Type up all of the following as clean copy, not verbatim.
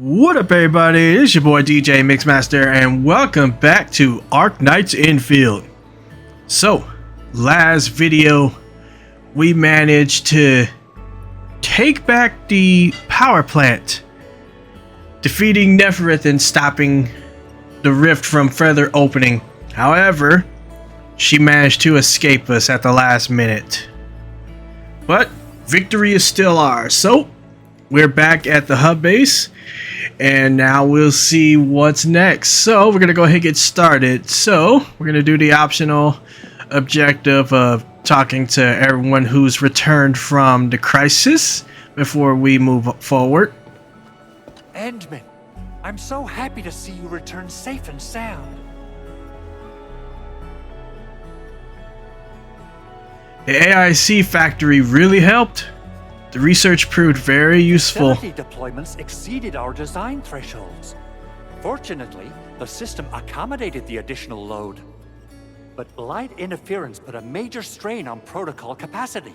What up, everybody? It's your boy DJ Mixmaster, and welcome back to Arknights Endfield. So, last video, we managed to take back the power plant, defeating Neferith and stopping the rift from further opening. However, she managed to escape us at the last minute. But victory is still ours. So, we're back at the hub base. And now we'll see what's next. So we're going to go ahead and get started. So we're going to do the optional objective of talking to everyone who's returned from the crisis before we move forward. Endman, I'm so happy to see you return safe and sound. The AIC factory really helped. The research proved very useful. Facility deployments exceeded our design thresholds. Fortunately, the system accommodated the additional load. But light interference put a major strain on protocol capacity.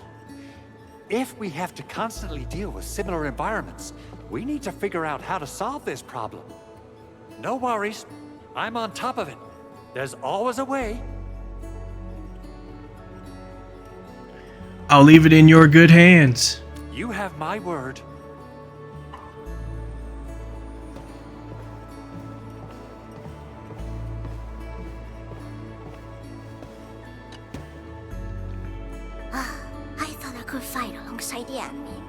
If we have to constantly deal with similar environments, we need to figure out how to solve this problem. No worries, I'm on top of it. There's always a way. I'll leave it in your good hands. You have my word. I thought I could fight alongside the enemy.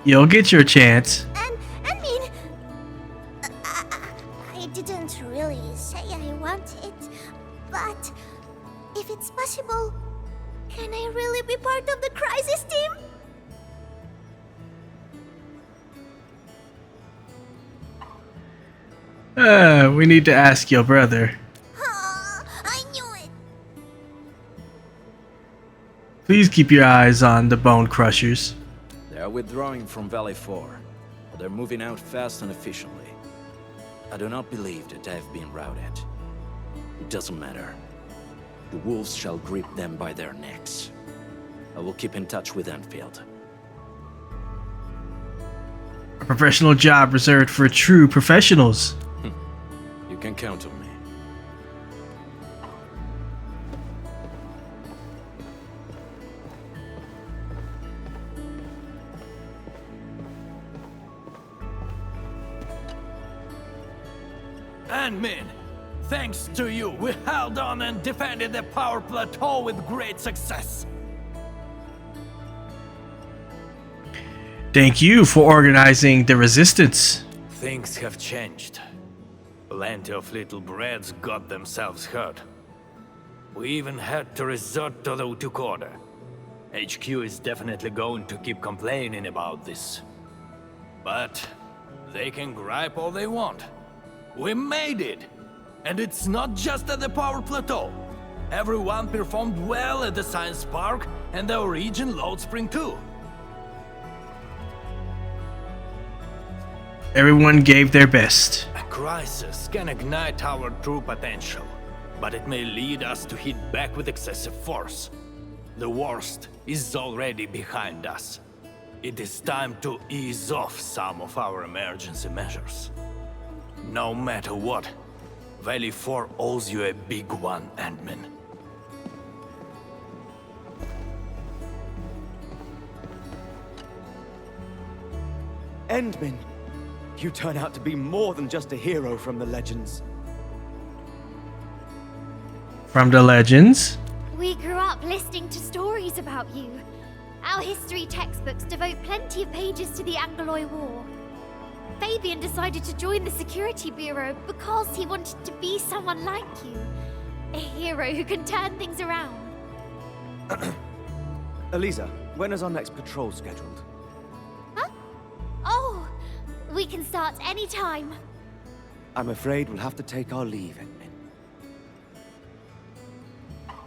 You'll get your chance. I mean, I didn't really say I want it, but if it's possible, can I really be part of the crisis team? We need to ask your brother. I knew it. Please keep your eyes on the Bone Crushers. They are withdrawing from Valley 4, but they're moving out fast and efficiently. I do not believe that they have been routed. It doesn't matter. The wolves shall grip them by their necks. I will keep in touch with Enfield. A professional job reserved for true professionals. You can count on me. Endman, thanks to you, we held on and defended the power plateau with great success. Thank you for organizing the resistance. Things have changed. Plenty of little brats got themselves hurt. We even had to resort to the Utuk order. HQ is definitely going to keep complaining about this. But they can gripe all they want. We made it! And it's not just at the power plateau. Everyone performed well at the science park and the Origin load spring too. Everyone gave their best. A crisis can ignite our true potential, but it may lead us to hit back with excessive force. The worst is already behind us. It is time to ease off some of our emergency measures. No matter what, Valley 4 owes you a big one, Endman. Endman, you turn out to be more than just a hero from the legends. From the legends? We grew up listening to stories about you. Our history textbooks devote plenty of pages to the Angloy War. Fabian decided to join the Security Bureau because he wanted to be someone like you. A hero who can turn things around. Eliza, when is our next patrol scheduled? Huh? Oh, we can start any time. I'm afraid we'll have to take our leave, Endman.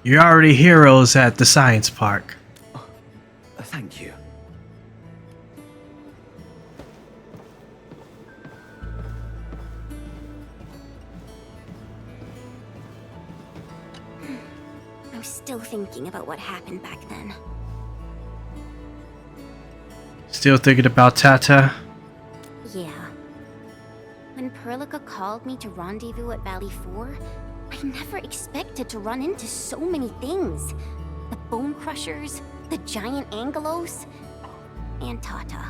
You're already heroes at the science park. Thank you. I'm still thinking about what happened back then. Still thinking about Tata? Yeah. When Perlica called me to rendezvous at Valley 4, I never expected to run into so many things. The Bone Crushers, the giant Angelos, and Tata.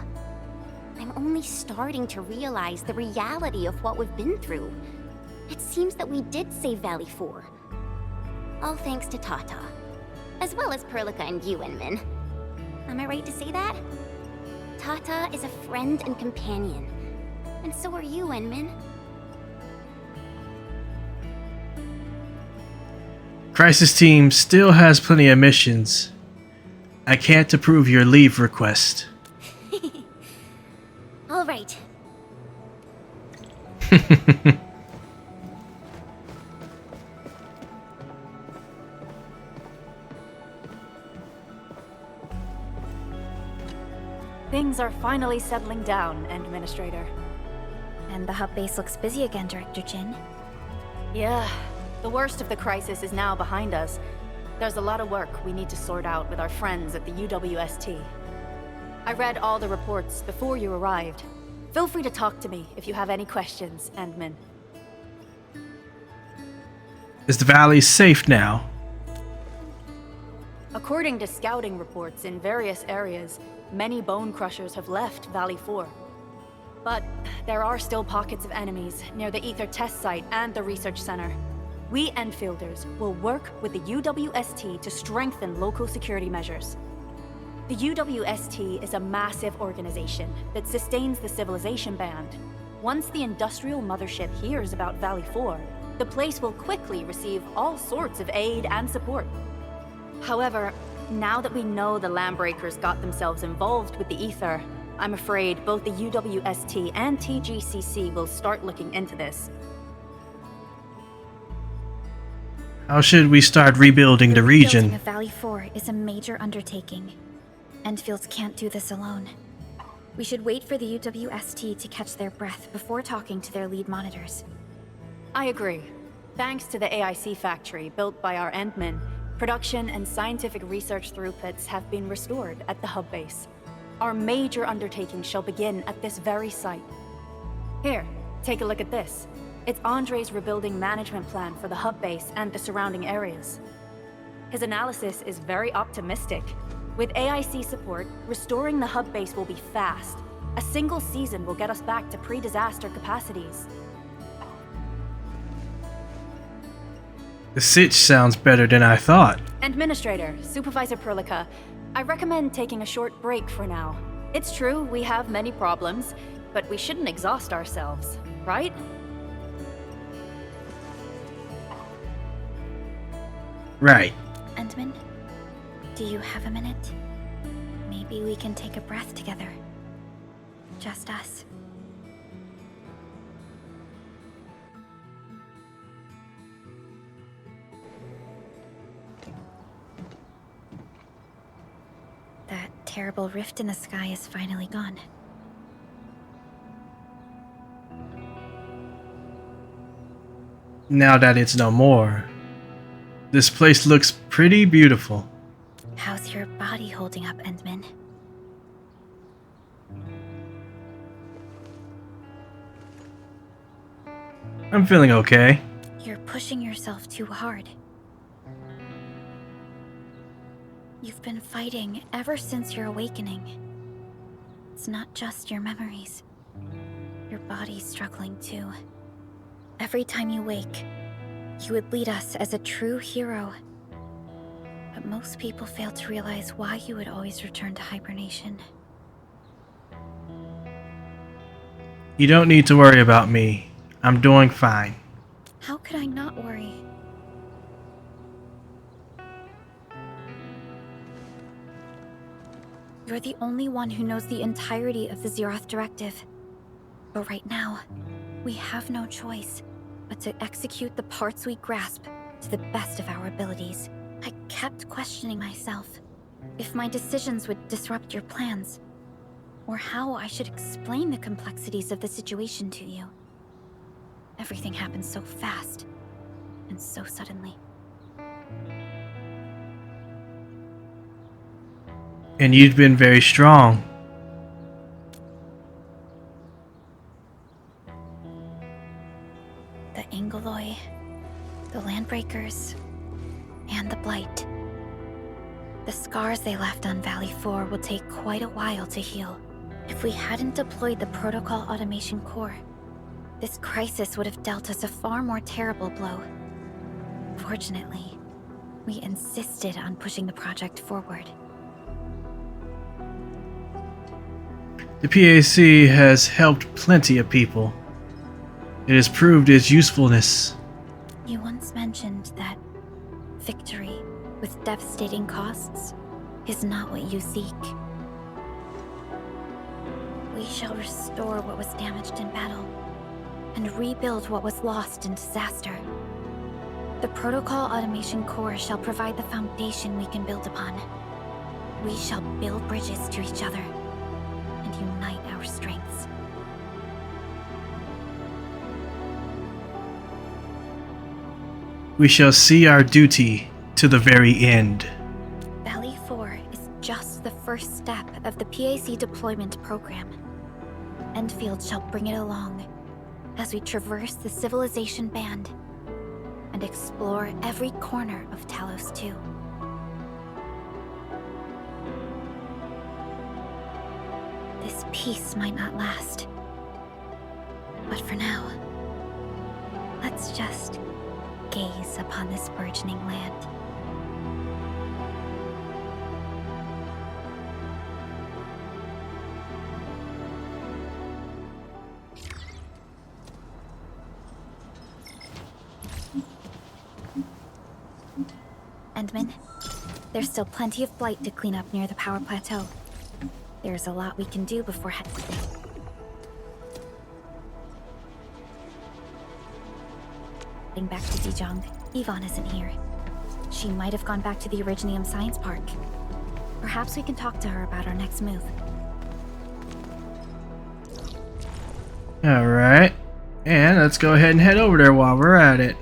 I'm only starting to realize the reality of what we've been through. It seems that we did save Valley 4. All thanks to Tata. As well as Perlica and you, Enmin. Am I right to say that? Tata is a friend and companion. And so are you, Enmin. Crisis Team still has plenty of missions. I can't approve your leave request. All right. Things are finally settling down, Endministrator. And the hub base looks busy again, Director Jin. Yeah, the worst of the crisis is now behind us. There's a lot of work we need to sort out with our friends at the UWST. I read all the reports before you arrived. Feel free to talk to me if you have any questions, Endmin. Is the valley safe now? According to scouting reports in various areas, many Bone Crushers have left Valley 4. But there are still pockets of enemies near the Ether test site and the research center. We Enfielders will work with the UWST to strengthen local security measures. The UWST is a massive organization that sustains the Civilization Band. Once the industrial mothership hears about Valley 4, the place will quickly receive all sorts of aid and support. However, now that we know the Landbreakers got themselves involved with the Ether, I'm afraid both the UWST and TGCC will start looking into this. How should we start rebuilding the region? Rebuilding of Valley 4 is a major undertaking. Endfields can't do this alone. We should wait for the UWST to catch their breath before talking to their lead monitors. I agree. Thanks to the AIC factory built by our Endmen, production and scientific research throughputs have been restored at the hub base. Our major undertaking shall begin at this very site. Here, take a look at this. It's Andre's rebuilding management plan for the hub base and the surrounding areas. His analysis is very optimistic. With AIC support, restoring the hub base will be fast. A single season will get us back to pre-disaster capacities. The sitch sounds better than I thought. Administrator, Supervisor Perlica, I recommend taking a short break for now. It's true, we have many problems, but we shouldn't exhaust ourselves, right? Right. Endman, do you have a minute? Maybe we can take a breath together. Just us. That terrible rift in the sky is finally gone. Now that it's no more, this place looks pretty beautiful. How's your body holding up, Endman? I'm feeling okay. You're pushing yourself too hard. You've been fighting ever since your awakening. It's not just your memories. Your body's struggling too. Every time you wake, you would lead us as a true hero. But most people fail to realize why you would always return to hibernation. You don't need to worry about me. I'm doing fine. How could I not worry? You're the only one who knows the entirety of the Zeroth Directive. But right now, we have no choice but to execute the parts we grasp to the best of our abilities. I kept questioning myself if my decisions would disrupt your plans, or how I should explain the complexities of the situation to you. Everything happened so fast, and so suddenly. And you've been very strong. The Landbreakers and the Blight. The scars they left on Valley 4 will take quite a while to heal. If we hadn't deployed the Protocol Automation Core, this crisis would have dealt us a far more terrible blow. Fortunately, we insisted on pushing the project forward. The PAC has helped plenty of people. It has proved its usefulness. You once mentioned that victory with devastating costs is not what you seek. We shall restore what was damaged in battle and rebuild what was lost in disaster. The Protocol Automation Core shall provide the foundation we can build upon. We shall build bridges to each other and unite our strengths. We shall see our duty to the very end. Valley 4 is just the first step of the PAC deployment program. Endfield shall bring it along as we traverse the civilization band and explore every corner of Talos-II. This peace might not last, but for now, let's just gaze upon this burgeoning land. Endman, there's still plenty of blight to clean up near the power plateau. There's a lot we can do before heading back to Dijong. Yvonne isn't here. She might have gone back to the Originium Science Park. Perhaps we can talk to her about our next move. Alright. And let's go ahead and head over there while we're at it.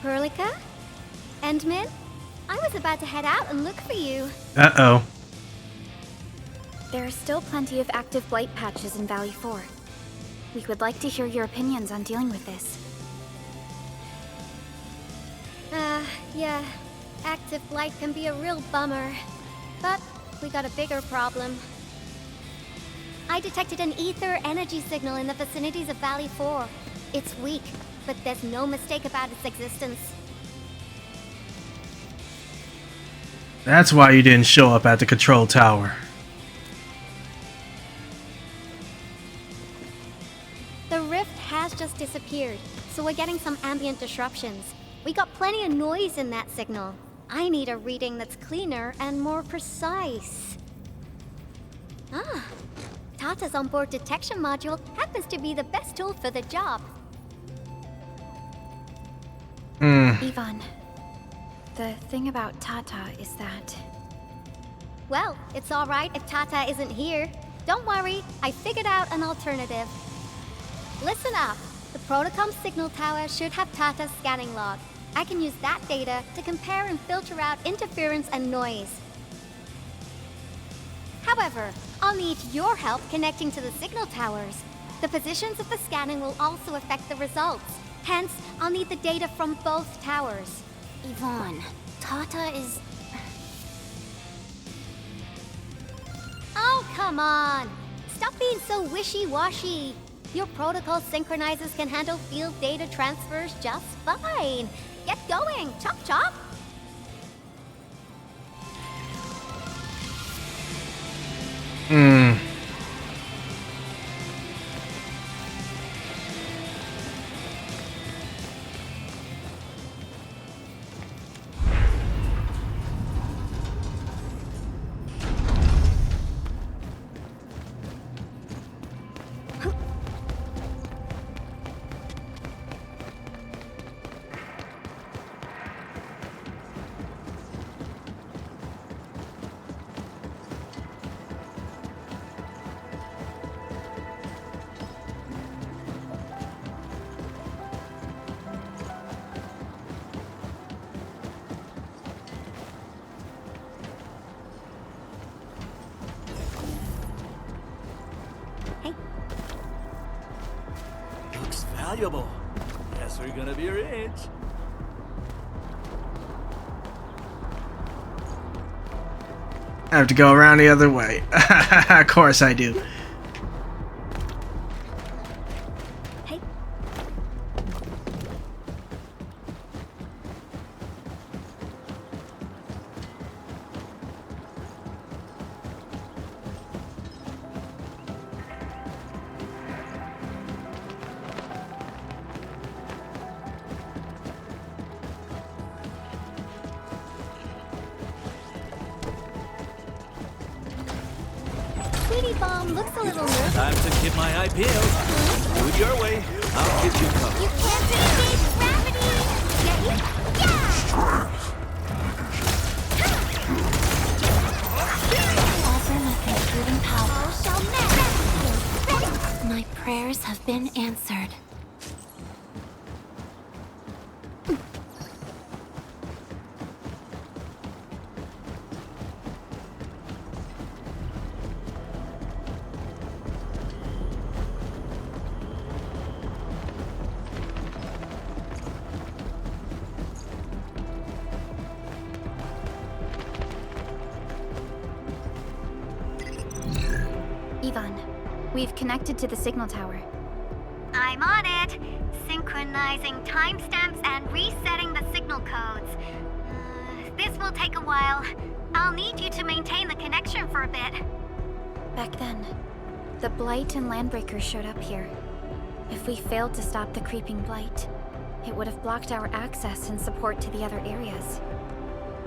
Perlica? Endman? I was about to head out and look for you. Uh-oh. There are still plenty of active blight patches in Valley 4. We would like to hear your opinions on dealing with this. Yeah. Active blight can be a real bummer. But we got a bigger problem. I detected an ether energy signal in the vicinities of Valley 4. It's weak, but there's no mistake about its existence. That's why you didn't show up at the control tower. The rift has just disappeared, so we're getting some ambient disruptions. We got plenty of noise in that signal. I need a reading that's cleaner and more precise. Tata's onboard detection module happens to be the best tool for the job. Yvonne, the thing about Tata is that... Well, it's alright if Tata isn't here. Don't worry, I figured out an alternative. Listen up. The Protocom signal tower should have Tata's scanning log. I can use that data to compare and filter out interference and noise. However, I'll need your help connecting to the signal towers. The positions of the scanning will also affect the results. Hence, I'll need the data from both towers. Yvonne, Tata is... Oh, come on! stop being so wishy-washy. Your protocol synchronizers can handle field data transfers just fine. Get going, chop chop! Looks valuable. Guess we're gonna be rich. I have to go around the other way. Of course I do. Hey. Sweetie Bomb looks a little nervous. Time to keep my eye peeled. Do it your way. I'll keep you covered. You can't escape gravity! Offer my computing power. My prayers have been answered. Ivan, we've connected to the signal tower. I'm on it. Synchronizing timestamps and resetting the signal codes. This will take a while. I'll need you to maintain the connection for a bit. Back then, the Blight and Landbreakers showed up here. If we failed to stop the creeping Blight, it would have blocked our access and support to the other areas.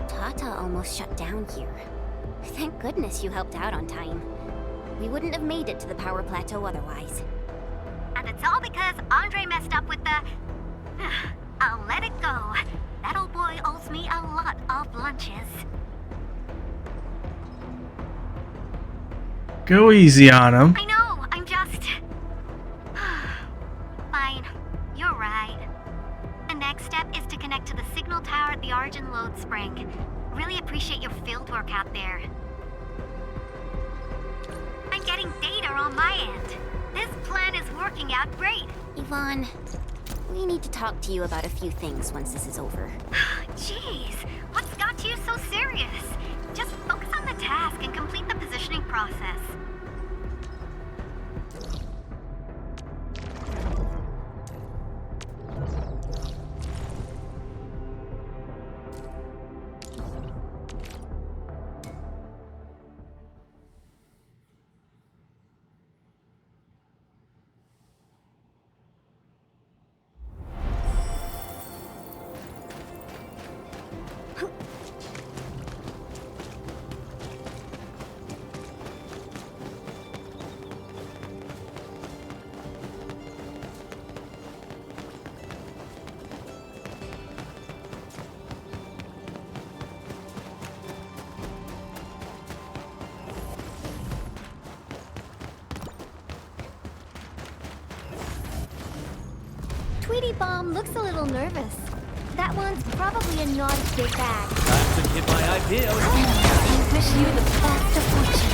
Tata almost shut down here. Thank goodness you helped out on time. We wouldn't have made it to the power plateau otherwise. And it's all because Andre messed up with the... I'll let it go. That old boy owes me a lot of lunches. Go easy on him. I know, I'm just... Fine, you're right. The next step is to connect to the signal tower at the Origin load spring. Really appreciate your field work out there. I'm getting data on my end. This plan is working out great. Yvonne, we need to talk to you about a few things once this is over. Jeez, what's got you so serious? Just focus on the task and complete the positioning process. Tweety Bomb looks a little nervous. That one's probably a naughty big bag. Time to keep my eye peeled. I wish you the best of fortune.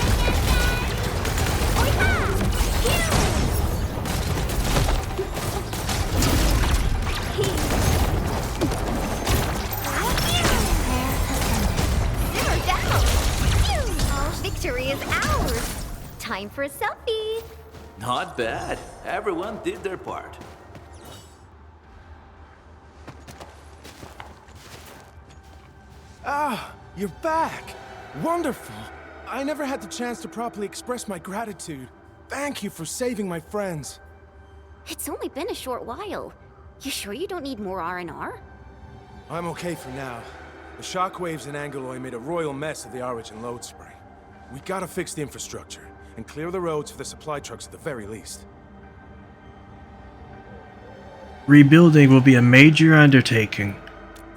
Simmer down! Victory is ours! Time for a selfie! Not bad. Everyone did their part. Ah, you're back! Wonderful! I never had the chance to properly express my gratitude. Thank you for saving my friends. It's only been a short while. You sure you don't need more R&R? I'm okay for now. The shockwaves in Angaloi made a royal mess of the Origin load spring. We gotta fix the infrastructure, and clear the roads for the supply trucks at the very least. Rebuilding will be a major undertaking.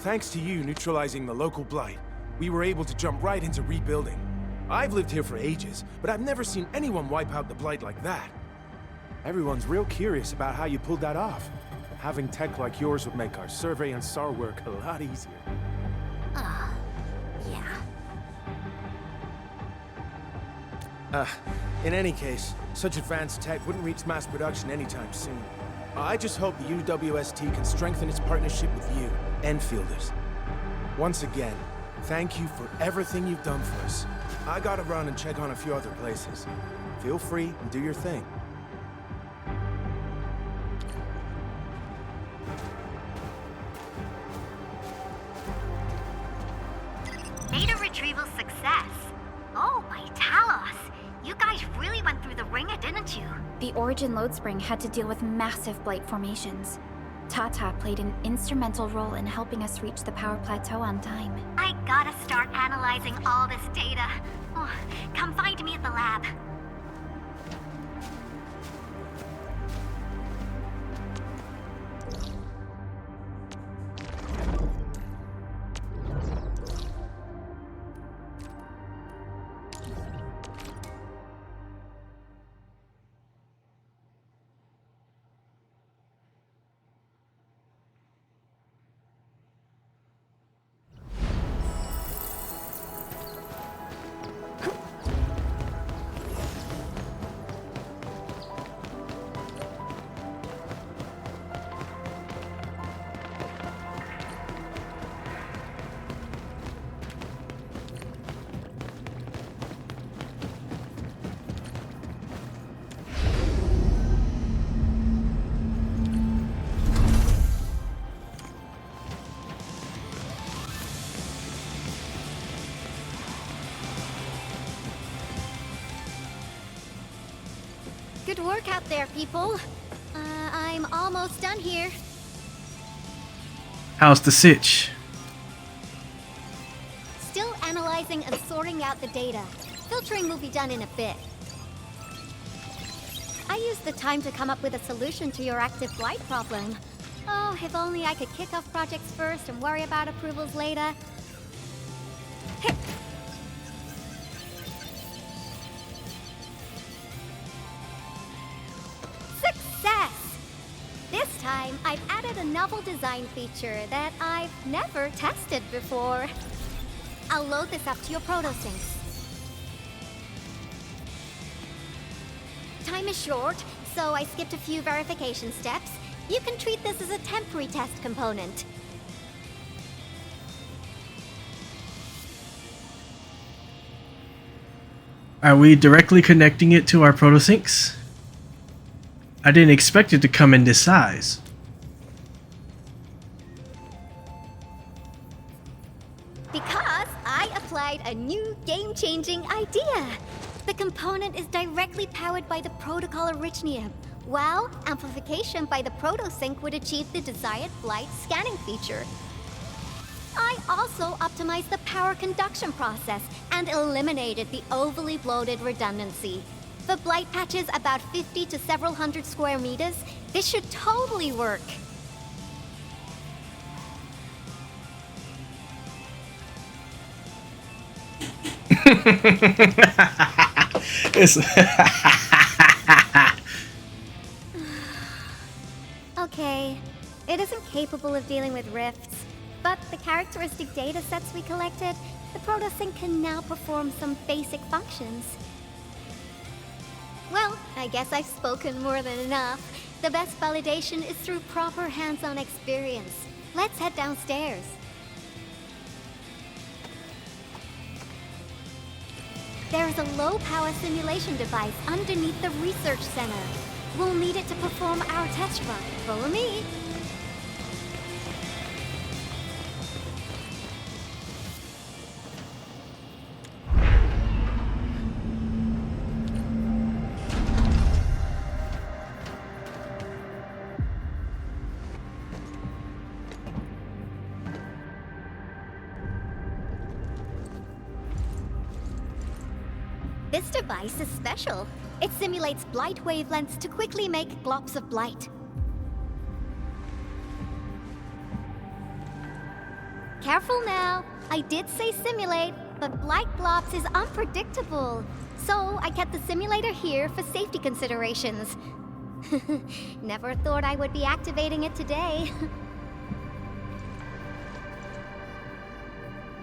Thanks to you neutralizing the local blight, we were able to jump right into rebuilding. I've lived here for ages, but I've never seen anyone wipe out the blight like that. Everyone's real curious about how you pulled that off. Having tech like yours would make our survey and SAR work a lot easier. Yeah. In any case, such advanced tech wouldn't reach mass production anytime soon. I just hope the UWST can strengthen its partnership with you, Enfielders. Once again, thank you for everything you've done for us. I gotta run and check on a few other places. Feel free and do your thing. Data retrieval success. Oh, my Talos. You guys really went through the ringer, didn't you? The Origin load spring had to deal with massive blight formations. Tata played an instrumental role in helping us reach the power plateau on time. I gotta start analyzing all this data. Oh, come find me at the lab. Good work out there, people. I'm almost done here. How's the sitch? Still analyzing and sorting out the data. Filtering will be done in a bit. I used the time to come up with a solution to your active blight problem. Oh, if only I could kick off projects first and worry about approvals later. Success! This time, I've added a novel design feature that I've never tested before. I'll load this up to your protosyncs. Time is short, so I skipped a few verification steps. You can treat this as a temporary test component. Are we directly connecting it to our protosyncs? I didn't expect it to come in this size. Because I applied a new game-changing idea. The component is directly powered by the protocol Originium, while amplification by the protosync would achieve the desired blight scanning feature. I also optimized the power conduction process and eliminated the overly bloated redundancy. For blight patches about 50 to several hundred square meters, this should totally work. Okay, it isn't capable of dealing with rifts, but the characteristic data sets we collected, the protosync can now perform some basic functions. Well, I guess I've spoken more than enough. The best validation is through proper hands-on experience. Let's head downstairs. There's a low-power simulation device underneath the research center. We'll need it to perform our test run. Follow me. This device is special. It simulates blight wavelengths to quickly make glops of blight. Careful now. I did say simulate, but blight glops is unpredictable. So I kept the simulator here for safety considerations. Never thought I would be activating it today.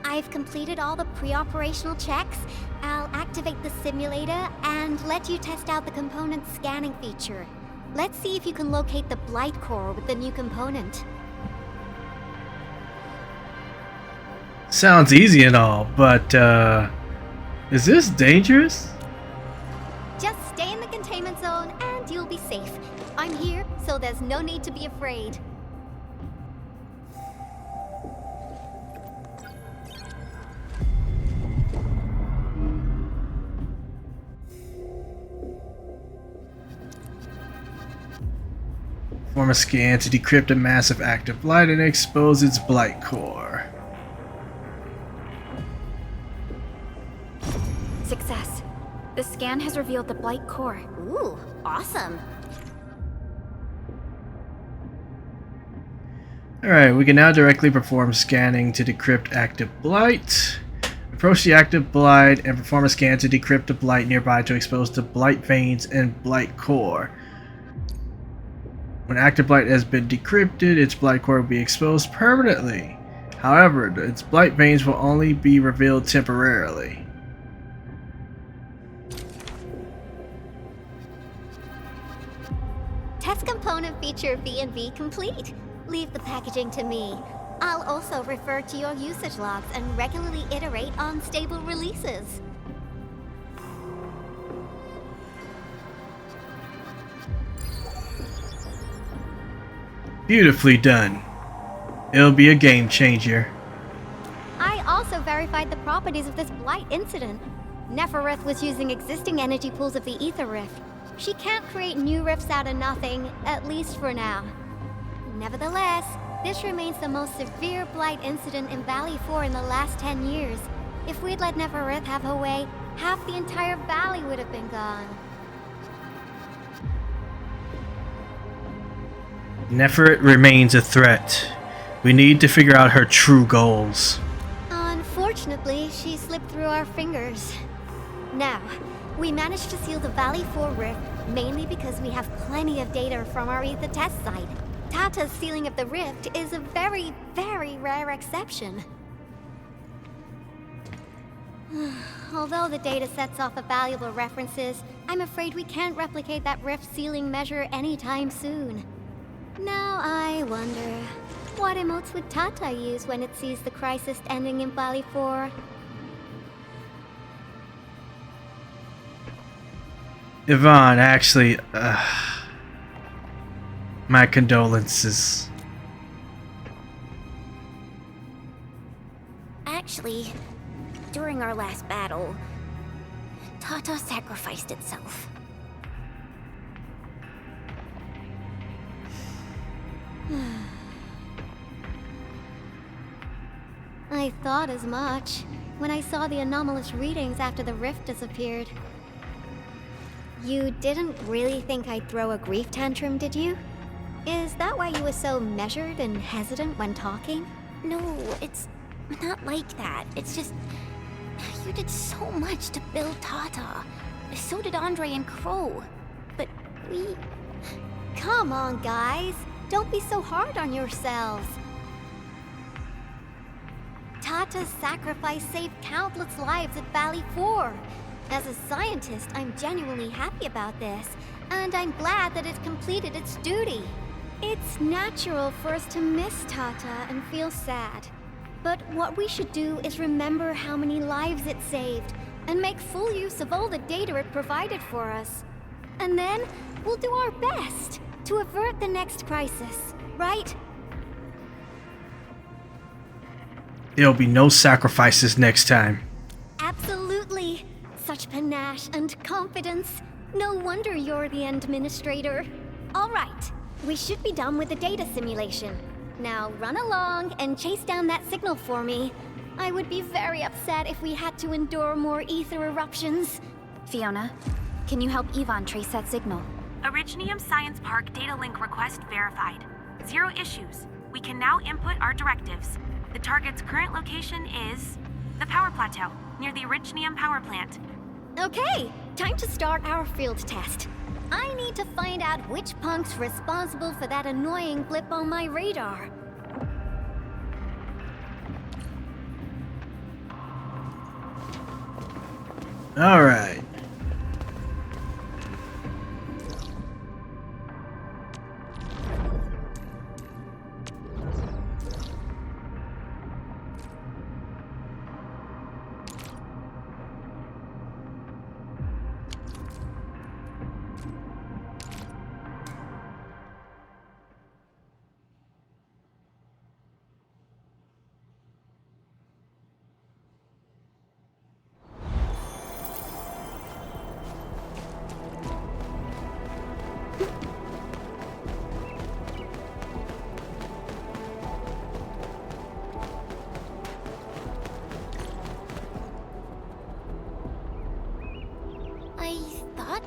I've completed all the pre-operational checks. I'll activate the simulator and let you test out the component scanning feature. Let's see if you can locate the blight core with the new component. Sounds easy and all, but is this dangerous? Just stay in the containment zone and you'll be safe. I'm here, so there's no need to be afraid. Perform a scan to decrypt a massive active blight and expose its blight core. Success. The scan has revealed the blight core. Ooh, awesome. Alright, we can now directly perform scanning to decrypt active blight. Approach the active blight and perform a scan to decrypt the blight nearby to expose the blight veins and blight core. When active blight has been decrypted, its blight core will be exposed permanently. However, its blight veins will only be revealed temporarily. Test component feature V&V complete. Leave the packaging to me. I'll also refer to your usage logs and regularly iterate on stable releases. Beautifully done. It'll be a game changer. I also verified the properties of this blight incident. Nefereth was using existing energy pools of the Ether Rift. She can't create new rifts out of nothing, at least for now. Nevertheless, this remains the most severe blight incident in Valley 4 in the last 10 years. If we'd let Nefereth have her way, half the entire valley would have been gone. Nefereth remains a threat. We need to figure out her true goals. Unfortunately, she slipped through our fingers. Now, we managed to seal the Valley 4 rift mainly because we have plenty of data from our Ether test site. Tata's sealing of the rift is a very, very rare exception. Although the data sets offer valuable references, I'm afraid we can't replicate that rift sealing measure anytime soon. Now I wonder, what emotes would Tata use when it sees the crisis ending in Valley 4? Yvonne, actually, my condolences. Actually, during our last battle, Tata sacrificed itself. I thought as much when I saw the anomalous readings after the rift disappeared. You didn't really think I'd throw a grief tantrum, did you? Is that why you were so measured and hesitant when talking? No, it's not like that. It's just... you did so much to build Tata. So did Andre and Crow. But we... Come on, guys. Don't be so hard on yourselves. Tata's sacrifice saved countless lives at Valley 4. As a scientist, I'm genuinely happy about this, and I'm glad that it completed its duty. It's natural for us to miss Tata and feel sad. But what we should do is remember how many lives it saved, and make full use of all the data it provided for us. And then we'll do our best to avert the next crisis, right? There'll be no sacrifices next time. Absolutely. Such panache and confidence. No wonder you're the Endministrator. All right, we should be done with the data simulation. Now run along and chase down that signal for me. I would be very upset if we had to endure more ether eruptions. Fiona, can you help Yvonne trace that signal? Originium Science Park data link request verified. 0 issues. We can now input our directives. The target's current location is the power plateau, near the Originium power plant. Okay, time to start our field test. I need to find out which punk's responsible for that annoying blip on my radar. All right.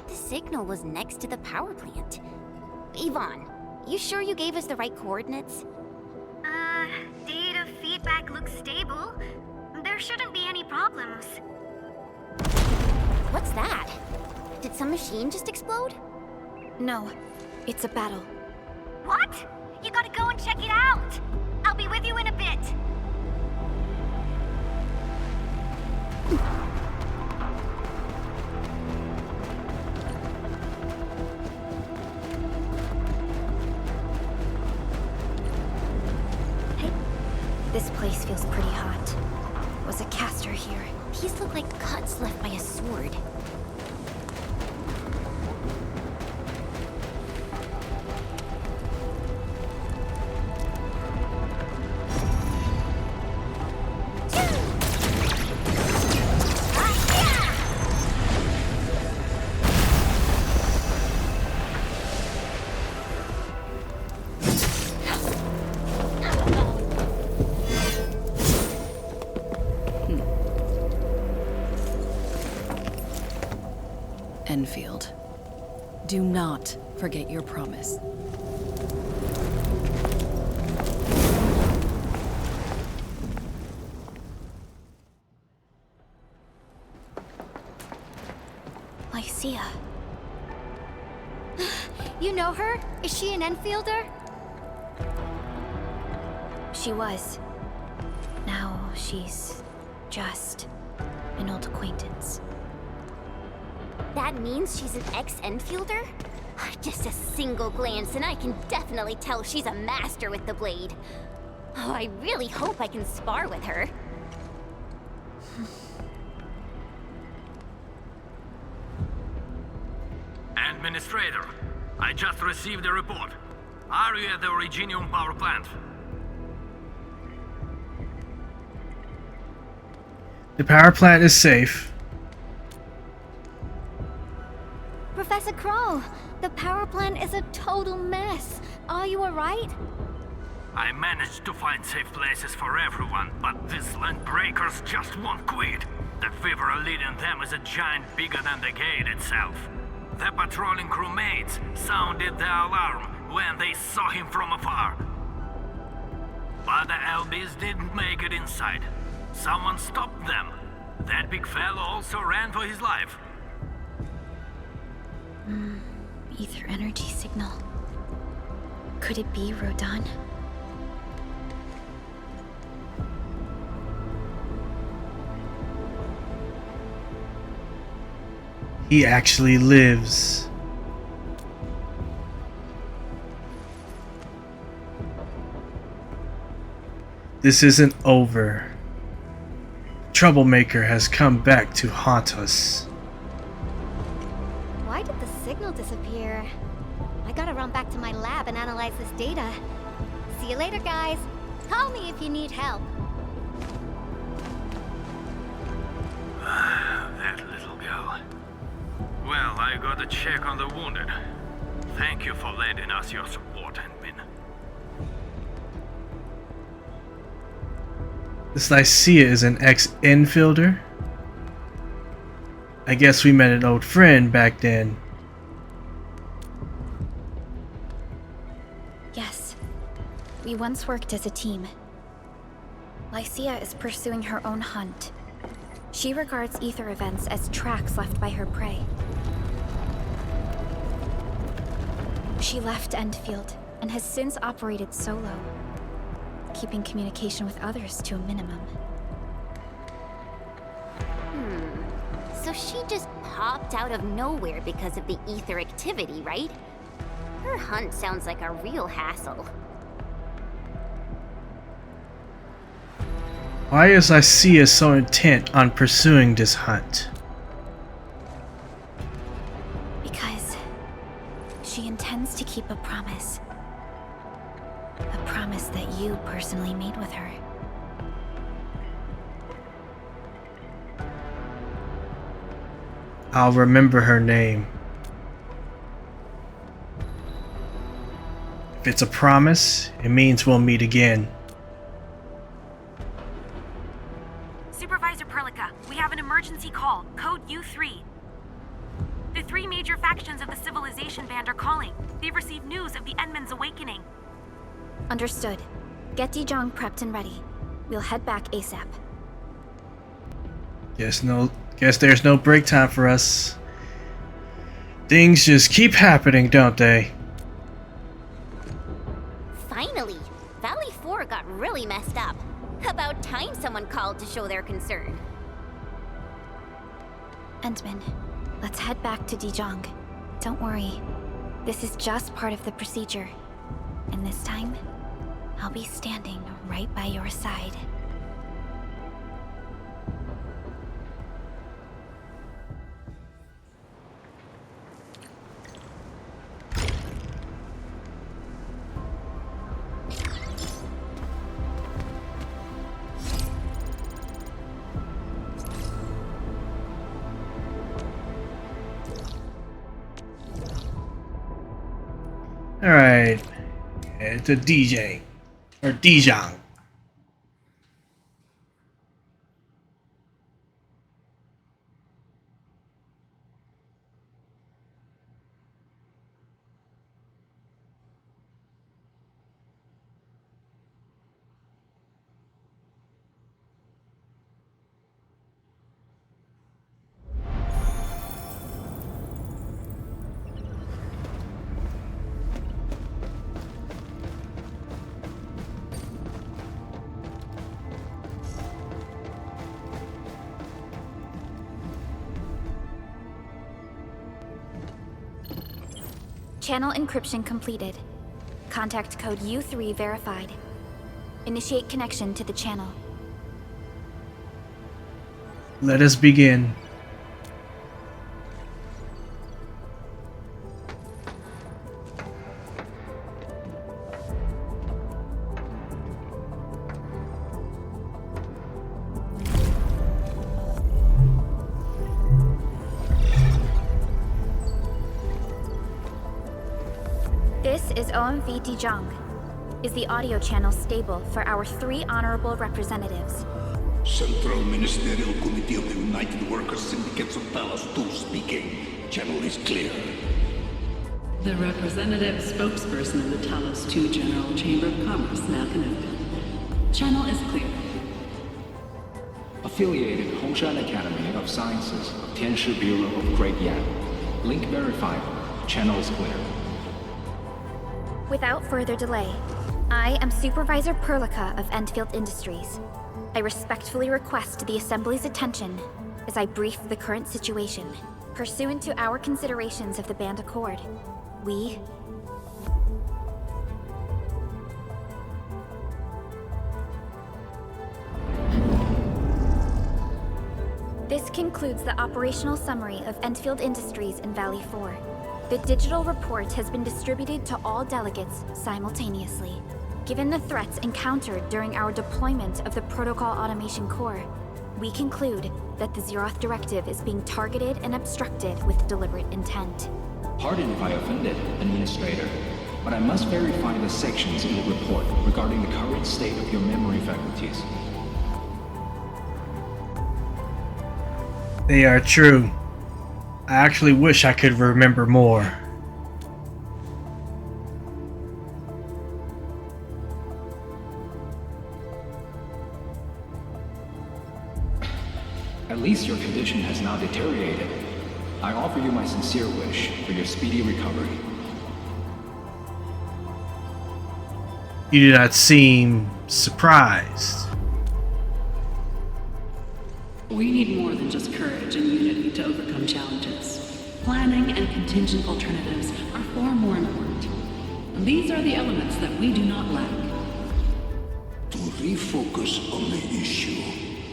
Signal was next to the power plant. Yvonne, you sure you gave us the right coordinates? Data feedback looks stable. There shouldn't be any problems. What's that? Did some machine just explode? No, it's a battle. What? You gotta go and check it out. I'll be with you in a bit. This place feels pretty hot. Was a caster here? These look like cuts left by a sword. Enfield, do not forget your promise. Lycia. You know her? Is she an Enfielder? She was. Now she's just an old acquaintance. That means she's an ex-Enfielder? Just a single glance and I can definitely tell she's a master with the blade. Oh, I really hope I can spar with her. Administrator, I just received a report. Are you at the Originium power plant? The power plant is safe. Professor Kroll, the power plant is a total mess. Are you alright? I managed to find safe places for everyone, but these land breakers just won't quit. The fever leading them is a giant bigger than the gate itself. The patrolling crewmates sounded the alarm when they saw him from afar. But the LBs didn't make it inside. Someone stopped them. That big fellow also ran for his life. Ether energy signal. Could it be Rodan? He actually lives. This isn't over. troublemaker has come back to haunt us. Why did the signal disappear? I gotta run back to my lab and analyze this data. See you later, guys. Call me if you need help. That little girl. Well, I gotta check on the wounded. Thank you for lending us your support, Endmin. This Lycia is an ex-infielder. I guess we met an old friend back then. Yes. We once worked as a team. Lycia is pursuing her own hunt. She regards ether events as tracks left by her prey. She left Endfield and has since operated solo, keeping communication with others to a minimum. So she just popped out of nowhere because of the ether activity, right? Her hunt sounds like a real hassle. Why is Lycia so intent on pursuing this hunt? Because she intends to keep a promise. A promise that you personally made with her. I'll remember her name. If it's a promise, it means we'll meet again. Supervisor Perlica, we have an emergency call, code U3. The three major factions of the Civilization Band are calling. They've received news of the Endman's awakening. Understood. Get Dijong prepped and ready. We'll head back ASAP. Guess there's no break time for us. Things just keep happening, don't they? Finally! Valley 4 got really messed up. About time someone called to show their concern. Endman, let's head back to Dijong. Don't worry. This is just part of the procedure. And this time, I'll be standing right by your side. Alright. It's a DJ. Or Dijong. Channel encryption completed. Contact code U3 verified. Initiate connection to the channel. Let us begin. This is OMV Dijong. Is the audio channel stable for our 3 honorable representatives? Central Ministerial Committee of the United Workers Syndicates of Talos-II speaking. Channel is clear. The representative spokesperson of the Talos-II General Chamber of Commerce now connected. Channel is clear. Affiliated Hongshan Academy of Sciences of Tianshi Bureau of Great Yan. Link verified. Channel is clear. Without further delay, I am Supervisor Perlica of Endfield Industries. I respectfully request the Assembly's attention as I brief the current situation. Pursuant to our considerations of the Band Accord, we... This concludes the operational summary of Endfield Industries in Valley 4. The digital report has been distributed to all delegates simultaneously. Given the threats encountered during our deployment of the Protocol Automation Core, we conclude that the Zeroth Directive is being targeted and obstructed with deliberate intent. Pardon if I offended, Administrator, but I must verify the sections in the report regarding the current state of your memory faculties. They are true. I actually wish I could remember more. At least your condition has now deteriorated. I offer you my sincere wish for your speedy recovery. You do not seem surprised. We need more than just courage and unity to overcome challenges. Planning and contingent alternatives are far more important. These are the elements that we do not lack. To refocus on the issue,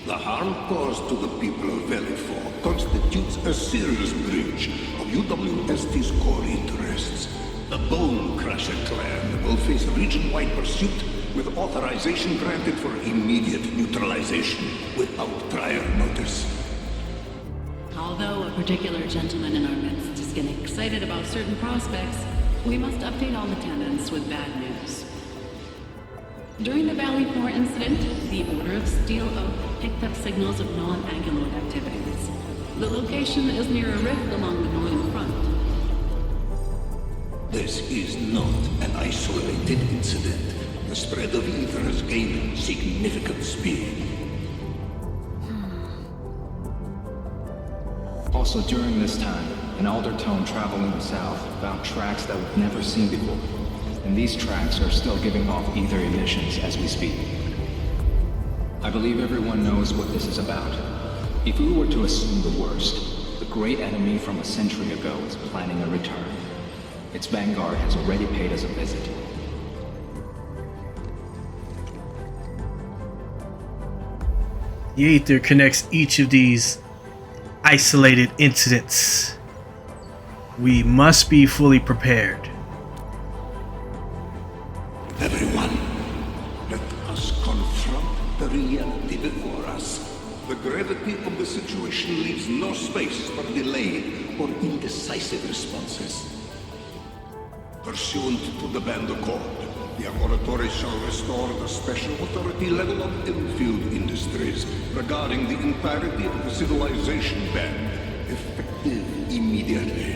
the harm caused to the people of Valley 4 constitutes a serious breach of UWST's core interests. The Bone Crusher clan will face region-wide pursuit with authorization granted for immediate neutralization without prior notice. Although a particular gentleman in our midst is getting excited about certain prospects, we must update all attendants with bad news. During the Valley 4 incident, the Order of Steel Oak picked up signals of non-anguloid activities. The location is near a rift along the northern front. This is not an isolated incident. The spread of ether has gained significant speed. Also during this time, an Aldertone traveling south found tracks that we've never seen before. And these tracks are still giving off ether emissions as we speak. I believe everyone knows what this is about. If we were to assume the worst, the great enemy from a century ago is planning a return. Its vanguard has already paid us a visit. The Aether connects each of these isolated incidents. We must be fully prepared. Everyone, let us confront the reality before us. The gravity of the situation leaves no space for delay or indecisive responses. Pursuant to the Band Accord, the Laboratory shall restore the special authority level of Endfield Industries regarding the entirety of the civilization band, effective immediately.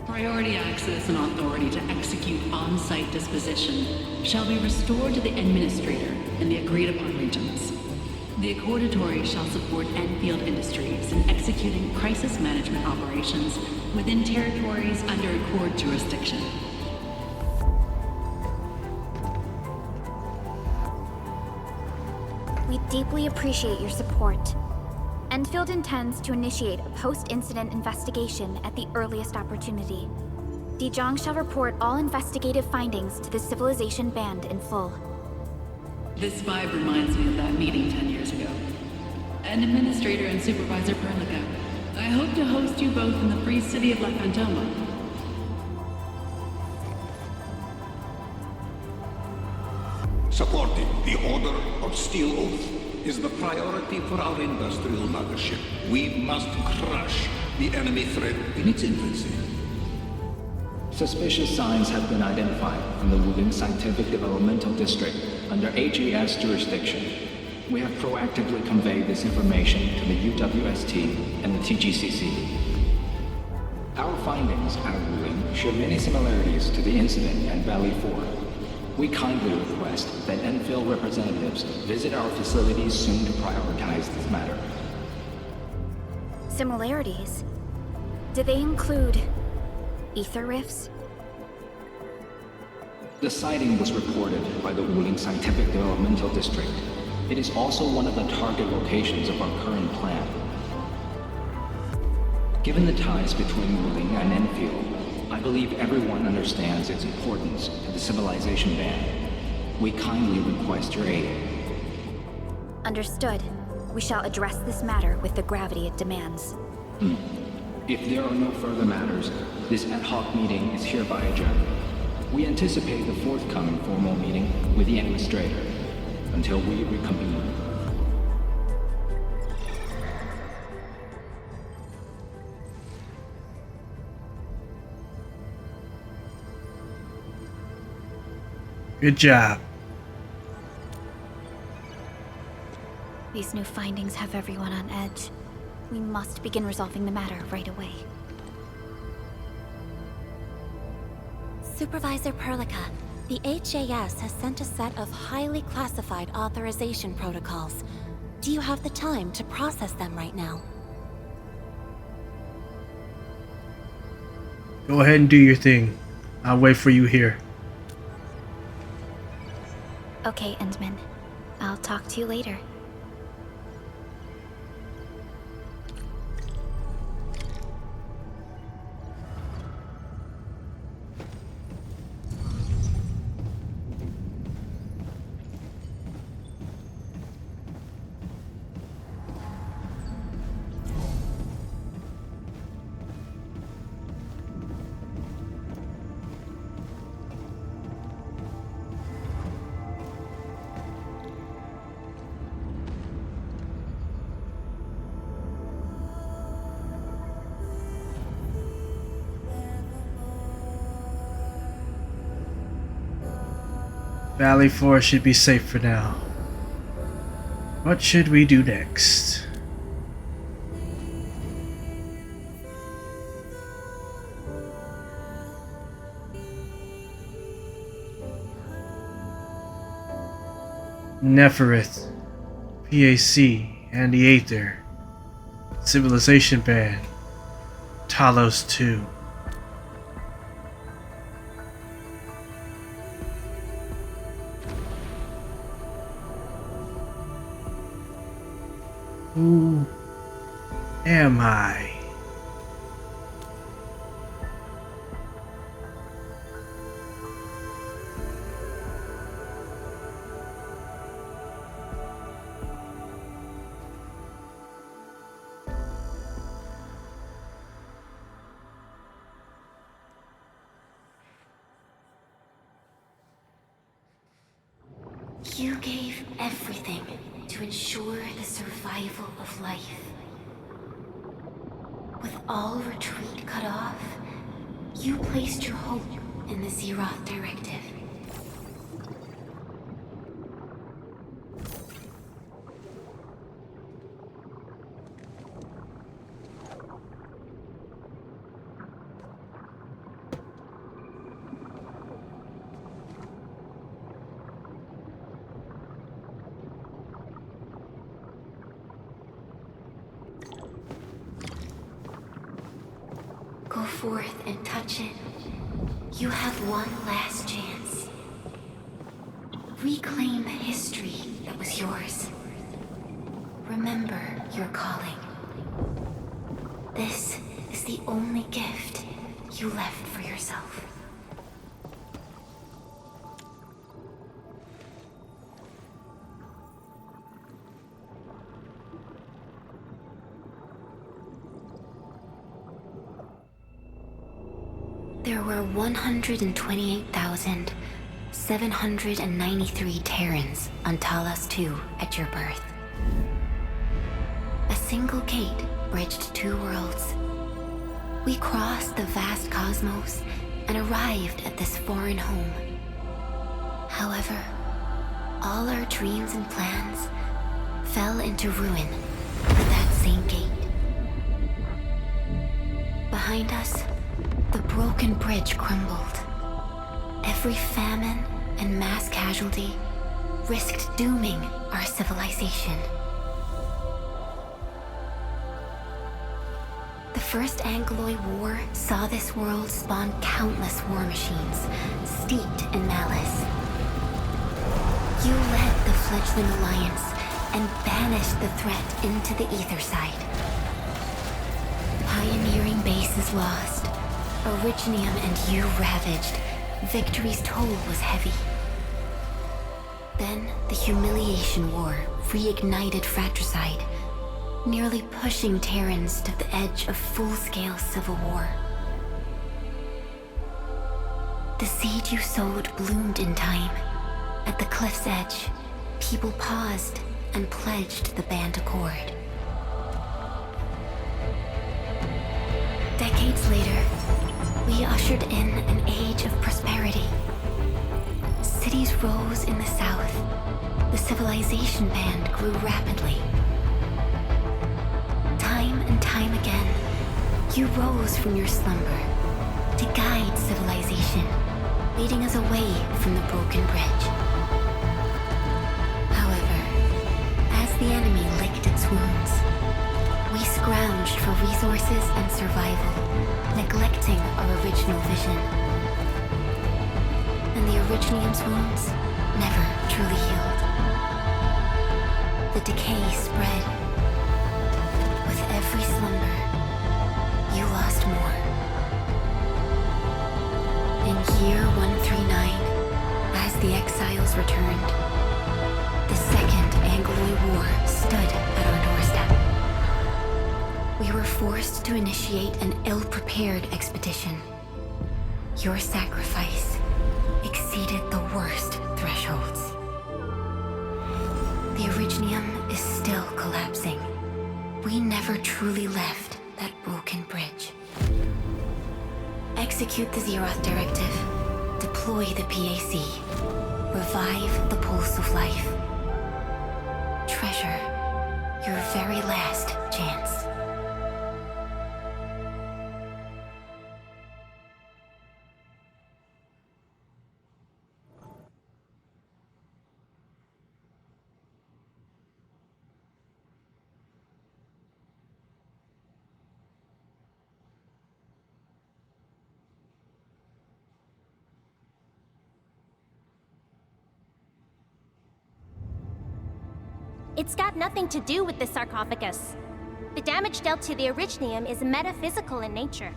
Priority access and authority to execute on-site disposition shall be restored to the Endministrator in the agreed-upon regions. The Accordatory shall support Endfield Industries in executing crisis management operations within territories under Accord jurisdiction. We deeply appreciate your support. Endfield intends to initiate a post-incident investigation at the earliest opportunity. Dijong shall report all investigative findings to the Civilization Band in full. This vibe reminds me of that meeting 10 years ago. And Administrator and Supervisor Perlica, I hope to host you both in the free city of La Cantoma. Supporting the Order of Steel Oath is the priority for our industrial mothership. We must crush the enemy threat in its infancy. Suspicious signs have been identified from the Wuling Scientific Developmental District under AGS jurisdiction. We have proactively conveyed this information to the UWST and the TGCC. Our findings at Wuling show many similarities to the incident at Valley 4. We kindly request that Endfield representatives visit our facilities soon to prioritize this matter. Similarities? Do they include ether rifts? The sighting was reported by the Wuling Scientific Developmental District. It is also one of the target locations of our current plan. Given the ties between Wuling and Endfield, I believe everyone understands its importance to the Civilization Band. We kindly request your aid. Understood. We shall address this matter with the gravity it demands. If there are no further matters, this ad hoc meeting is hereby adjourned. We anticipate the forthcoming formal meeting with the Endministrator until we reconvene. Good job. These new findings have everyone on edge. We must begin resolving the matter right away. Supervisor Perlica, the HAS has sent a set of highly classified authorization protocols. Do you have the time to process them right now? Go ahead and do your thing. I'll wait for you here. Okay, Endman. I'll talk to you later. Valley 4 should be safe for now. What should we do next? Neferith, PAC, and the Aether, Civilization Band, Talos-II. Who am I? You gave everything to ensure the survival of life. With all retreat cut off, you placed your hope in the Zeroth Directive. Go forth and touch it. You have one last chance. Reclaim the history that was yours. Remember your calling. This is the only gift you left for yourself. There were 128,793 Terrans on Talos-II at your birth. A single gate bridged two worlds. We crossed the vast cosmos and arrived at this foreign home. However, all our dreams and plans fell into ruin at that same gate. Behind us, the broken bridge crumbled. Every famine and mass casualty risked dooming our civilization. The First Angloid War saw this world spawn countless war machines, steeped in malice. You led the fledgling alliance and banished the threat into the ether side. Pioneering bases lost, Originium and you ravaged. Victory's toll was heavy. Then, the humiliation war reignited fratricide, nearly pushing Terrans to the edge of full-scale civil war. The seed you sowed bloomed in time. At the cliff's edge, people paused and pledged the band accord. Decades later, we ushered in an age of prosperity. Cities rose in the south. The civilization band grew rapidly. Time and time again, you rose from your slumber to guide civilization, leading us away from the broken bridge. However, as the enemy licked its wounds, we scrounged for resources and survival, neglecting our original vision. And the Originium's wounds never truly healed. The decay spread. With every slumber, you lost more. In year 139, as the exiles returned, the Second Angloy War stood at our doorstep. We were forced to initiate an ill-prepared expedition. Your sacrifice exceeded the worst thresholds. The Originium is still collapsing. We never truly left that broken bridge. Execute the Zeroth Directive. Deploy the PAC. Revive the pulse of life. Treasure your very last chance. It's got nothing to do with the sarcophagus. The damage dealt to the Originium is metaphysical in nature.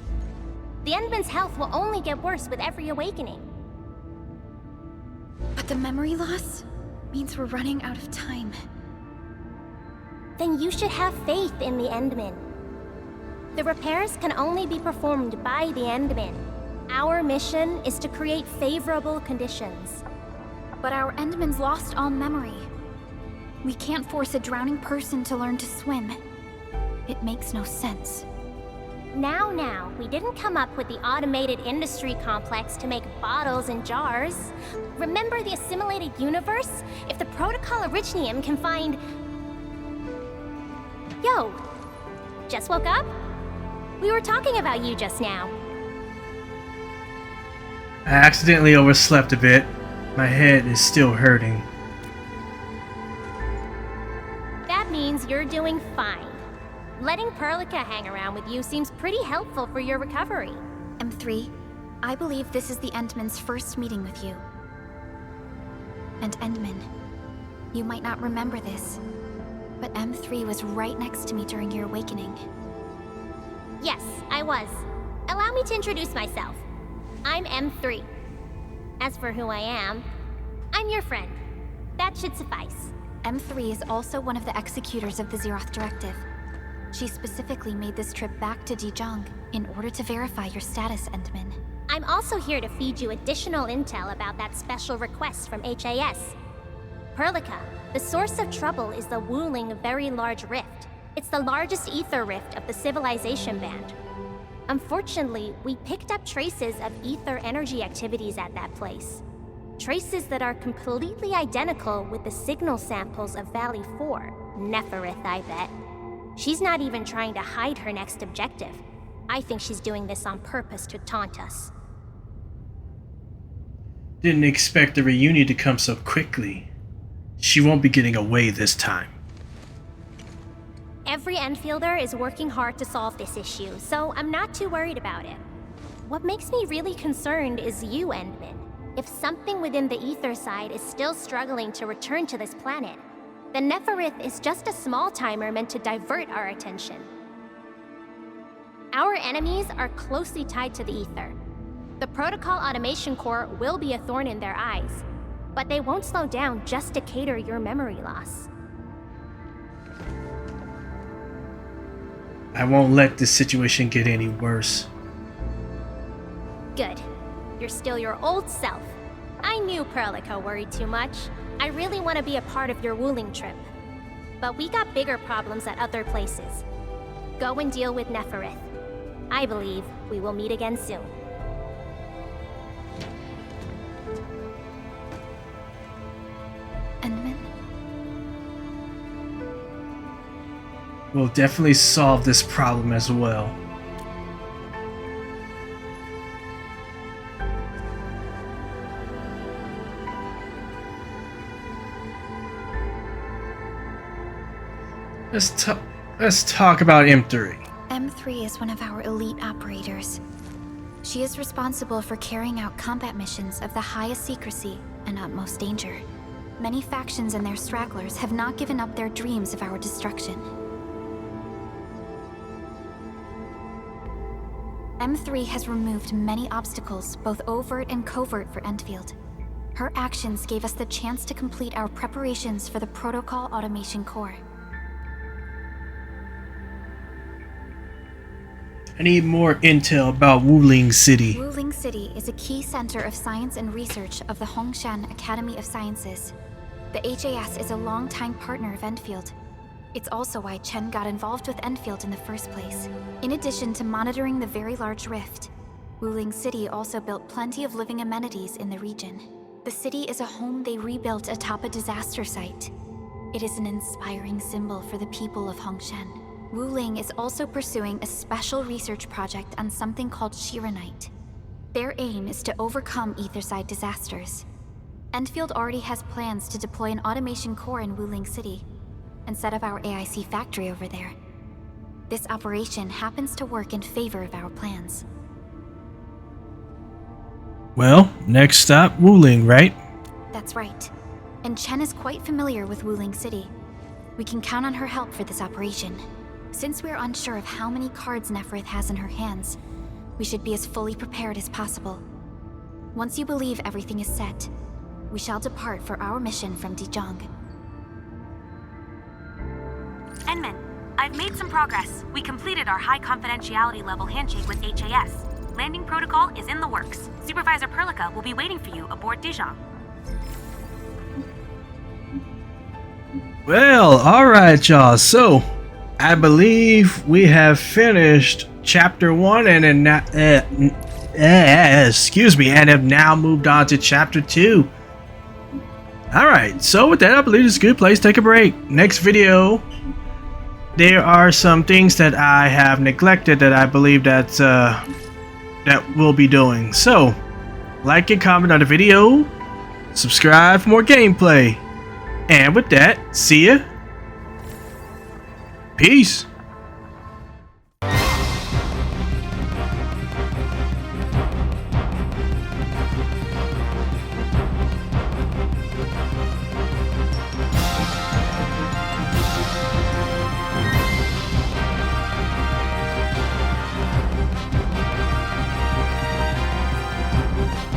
The Endman's health will only get worse with every awakening. But the memory loss means we're running out of time. Then you should have faith in the Endman. The repairs can only be performed by the Endman. Our mission is to create favorable conditions. But our Endman's lost all memory. We can't force a drowning person to learn to swim. It makes no sense. Now, we didn't come up with the automated industry complex to make bottles and jars. Remember the assimilated universe? If the Protocol Originium can find... Yo, just woke up? We were talking about you just now. I accidentally overslept a bit. My head is still hurting. That means you're doing fine. Letting Perlica hang around with you seems pretty helpful for your recovery. M3, I believe this is the Endman's first meeting with you. And Endman, you might not remember this, but M3 was right next to me during your awakening. Yes, I was. Allow me to introduce myself. I'm M3. As for who I am, I'm your friend. That should suffice. M3 is also one of the executors of the Zeroth Directive. She specifically made this trip back to Dijon in order to verify your status, Endman. I'm also here to feed you additional intel about that special request from HAS. Perlica, the source of trouble is the Wuling Very Large Rift. It's the largest ether rift of the Civilization Band. Unfortunately, we picked up traces of ether energy activities at that place. Traces that are completely identical with the signal samples of Valley 4. Neferith, I bet. She's not even trying to hide her next objective. I think she's doing this on purpose to taunt us. Didn't expect the reunion to come so quickly. She won't be getting away this time. Every Enfielder is working hard to solve this issue, so I'm not too worried about it. What makes me really concerned is you, Endman. If something within the ether side is still struggling to return to this planet, then Neferith is just a small timer meant to divert our attention. Our enemies are closely tied to the ether. The Protocol Automation Core will be a thorn in their eyes. but they won't slow down just to cater your memory loss. I won't let this situation get any worse. Good. You're still your old self. I knew Perlica worried too much. I really want to be a part of your Wuling trip. But we got bigger problems at other places. Go and deal with Neferith. I believe we will meet again soon. Endman? We'll definitely solve this problem as well. Let's talk about M3. M3 is one of our elite operators. She is responsible for carrying out combat missions of the highest secrecy and utmost danger. Many factions and their stragglers have not given up their dreams of our destruction. M3 has removed many obstacles, both overt and covert, for Endfield. Her actions gave us the chance to complete our preparations for the Protocol Automation Core. I need more intel about Wuling City. Wuling City is a key center of science and research of the Hongshan Academy of Sciences. The HAS is a longtime partner of Endfield. It's also why Chen got involved with Endfield in the first place. In addition to monitoring the very large rift, Wuling City also built plenty of living amenities in the region. The city is a home they rebuilt atop a disaster site. It is an inspiring symbol for the people of Hongshan. Wuling is also pursuing a special research project on something called Shiranite. Their aim is to overcome Etherside disasters. Endfield already has plans to deploy an automation core in Wuling City and set up our AIC factory over there. This operation happens to work in favor of our plans. Well, next stop, Wuling, right? That's right. And Chen is quite familiar with Wuling City. We can count on her help for this operation. Since we're unsure of how many cards Neferith has in her hands, we should be as fully prepared as possible. Once you believe everything is set, we shall depart for our mission from Dijong. Endman, I've made some progress. We completed our high confidentiality level handshake with HAS. Landing protocol is in the works. Supervisor Perlica will be waiting for you aboard Dijong. Well, alright y'all, so I believe we have finished chapter 1 and have now moved on to chapter 2. Alright, so with that, I believe it's a good place to take a break. Next video, there are some things that I have neglected that I believe that we'll be doing. So, like and comment on the video, subscribe for more gameplay. And with that, see ya. Peace.